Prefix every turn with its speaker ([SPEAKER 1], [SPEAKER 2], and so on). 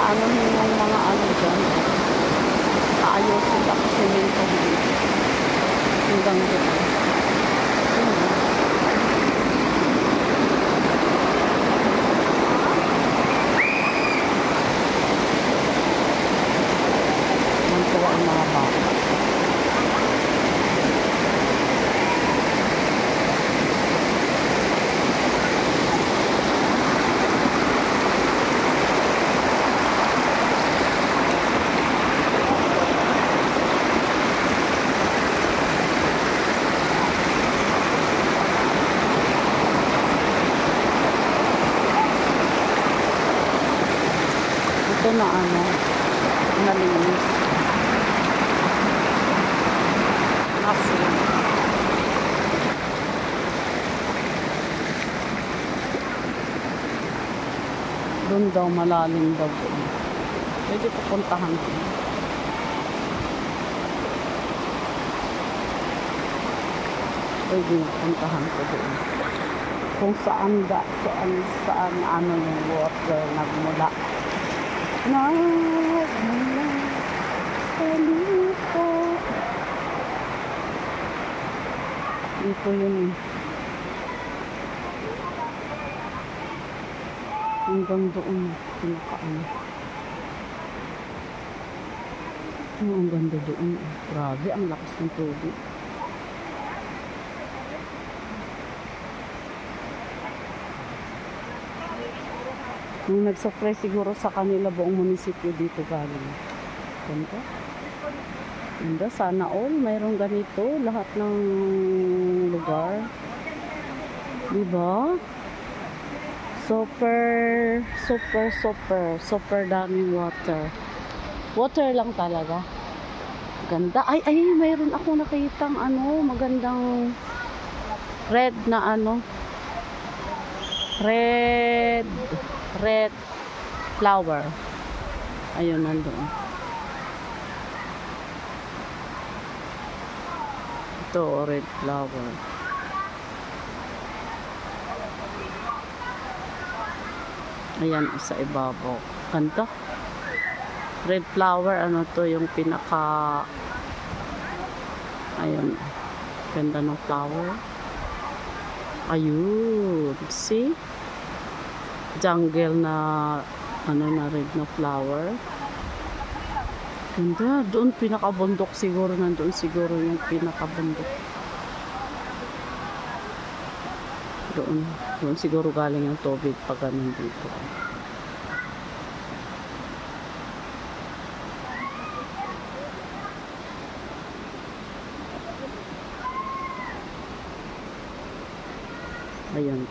[SPEAKER 1] Aanuhin yung mga ano dyan. Aayusin ako semento dito. Hanggang dito. Mantuwa ang mga baka. Ito na ano, nalinis. Asin. Doon daw, malalim daw doon. Pwede pupuntahan ko. Pwede pupuntahan ko doon. Kung saan ano yung water nagmula. Nagmula sa lupa. Ito yun eh. Hanggang doon pinakaano. Ang ganda doon. Grabe, ang lakas ng tubig. Nung nag-surprise siguro sa kanila buong munisipyo dito galing. Ganda. Ganda. Sana all mayroong ganito. Lahat ng lugar. Diba? Super daming water. Water lang talaga. Ganda. Ay, mayroon ako nakitang ano, magandang red na ano. Red flower. Ayun, nandun. Ito, red flower. Ayan, sa ibabaw. Ganda. Red flower, ano to, yung pinaka... Ayun. Ganda ng flower. Ayun. See? Jungle na ano na red na flower. Ganda. Doon pinakabundok siguro. Nandoon siguro yung pinakabundok. Doon siguro galing yung tubig pag ganun dito. Ayun.